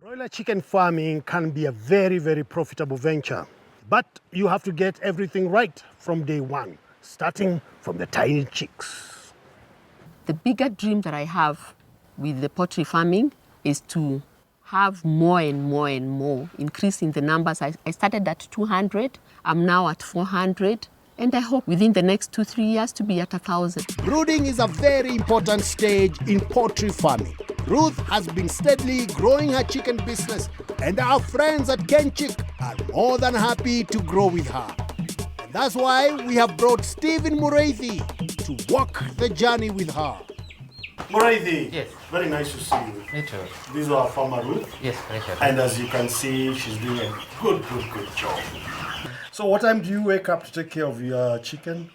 Broiler chicken farming can be a very, very profitable venture, but you have to get everything right from day one, starting from the tiny chicks. The bigger dream that I have with the poultry farming is to have more and more and more, increasing the numbers. I started at 200, I'm now at 400, and I hope within the next 2-3 years to be at 1,000. Brooding is a very important stage in poultry farming. Ruth has been steadily growing her chicken business, and our friends at Kenchick are more than happy to grow with her. And that's why we have brought Stephen Mureithi to walk the journey with her. Mureithi, yes. Very nice to see you. Me too. This is our farmer Ruth. Yes, Richard. And as you can see, she's doing a good job. So what time do you wake up to take care of your chicken?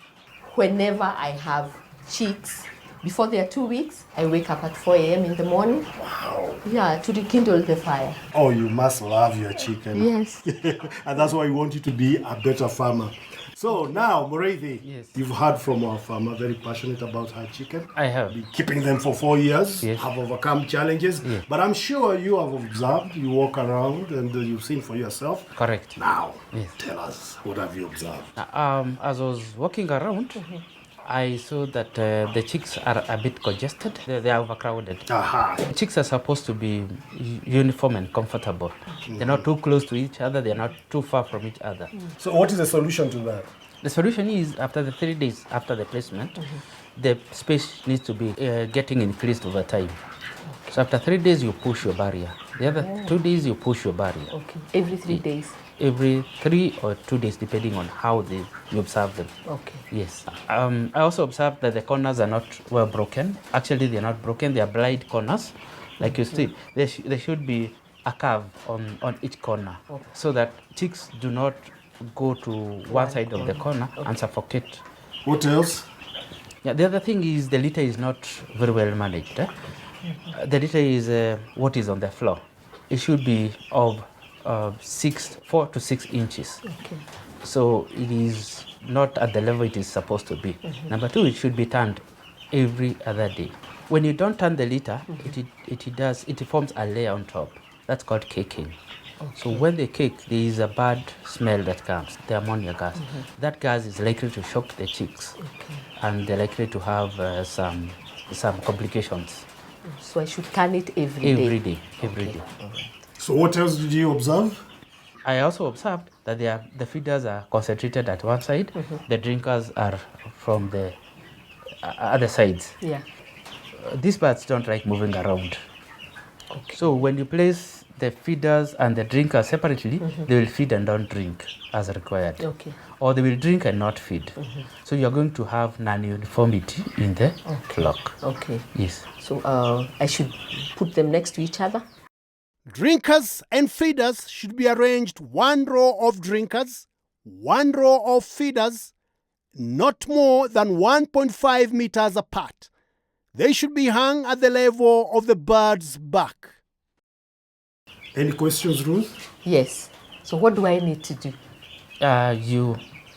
Whenever I have chicks, before they are 2 weeks, I wake up at 4 a.m. in the morning. Wow. Yeah, to rekindle the fire. Oh, you must love your chicken. Yes. And that's why we want you to be a better farmer. So now, Mureithi, Yes. you've heard from our farmer, very passionate about her chicken. I have. Been keeping them for 4 years, Yes. have overcome challenges. Yes. But I'm sure you have observed, you walk around and you've seen for yourself. Correct. Now, Yes. tell us, what have you observed? As I was walking around, I saw that the chicks are a bit congested. They are overcrowded. Aha. Chicks are supposed to be uniform and comfortable. They're not too close to each other. They're not too far from each other. So what is the solution to that? The solution is after the 3 days after the placement, the space needs to be getting increased over time. So after 3 days, you push your barrier. The other 2 days, you push your barrier. Okay, every 3 days. Every 3 or 2 days, depending on how you observe them. Okay. Yes. I also observed that the corners are not well broken. Actually, they're not broken. They are blind corners. Like you see, there should be a curve on each corner, so that chicks do not go to one side of the corner and suffocate. What else? Yeah, the other thing is the litter is not very well managed. The litter is what is on the floor. It should be of 4 to 6 inches. Okay. So it is not at the level it is supposed to be. Number 2, it should be turned every other day. When you don't turn the litter, it forms a layer on top. That's called caking. Okay. So when they cake, there is a bad smell that comes, the ammonia gas. That gas is likely to shock the chicks, and they're likely to have some complications. So I should turn it every day? Every day. So what else did you observe? I also observed that the feeders are concentrated at one side, the drinkers are from the other sides. Yeah. These birds don't like moving around. Okay. So when you place the feeders and the drinkers separately, they will feed and don't drink as required. Okay. Or they will drink and not feed. So you're going to have non-uniformity in the flock. Okay. Yes. So I should put them next to each other? Drinkers and feeders should be arranged 1 row of drinkers, 1 row of feeders, not more than 1.5 meters apart. They should be hung at the level of the bird's back. Any questions, Ruth? Yes. So what do I need to do? You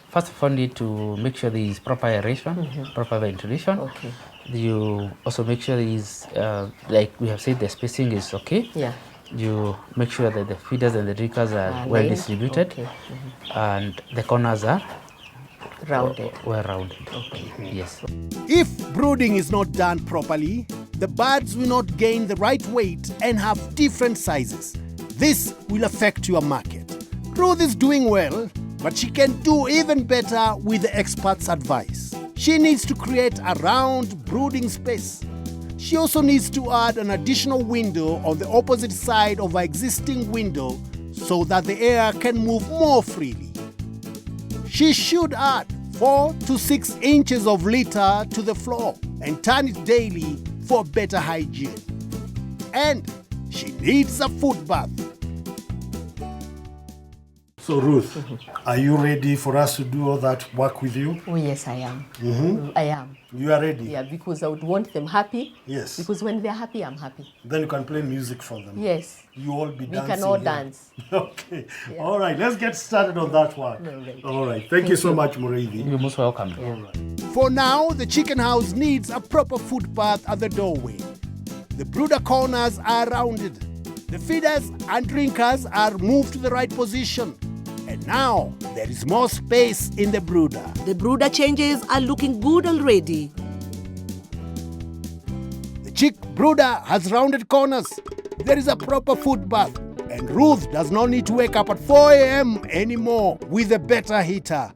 first of all need to make sure there is proper aeration, proper ventilation. Okay. You also make sure there is, like we have said, the spacing is okay. Yeah. You make sure that the feeders and the drinkers are well named. distributed, Okay. and the corners are Rounded. well rounded. Okay. Yes. If brooding is not done properly, the birds will not gain the right weight and have different sizes. This will affect your market. Ruth is doing well, but she can do even better with the experts' advice. She needs to create a round brooding space. She also needs to add an additional window on the opposite side of her existing window so that the air can move more freely. She should add 4 to 6 inches of litter to the floor and turn it daily for better hygiene. And she needs a foot bath. So Ruth, are you ready for us to do all that work with you? Oh, yes, I am. I am. You are ready? Yeah, because I would want them happy. Yes. Because when they're happy, I'm happy. Then you can play music for them. Yes. You all be We dancing. can all here. dance. Okay. Yeah. All right. Let's get started on that work. All right. All right. Thank you so much, Mureithi. You're most welcome. All right. For now, the chicken house needs a proper footpath at the doorway. The brooder corners are rounded. The feeders and drinkers are moved to the right position. And now there is more space in the brooder. The brooder changes are looking good already. The chick brooder has rounded corners. There is a proper foot bath. And Ruth does not need to wake up at 4 a.m. anymore with a better heater.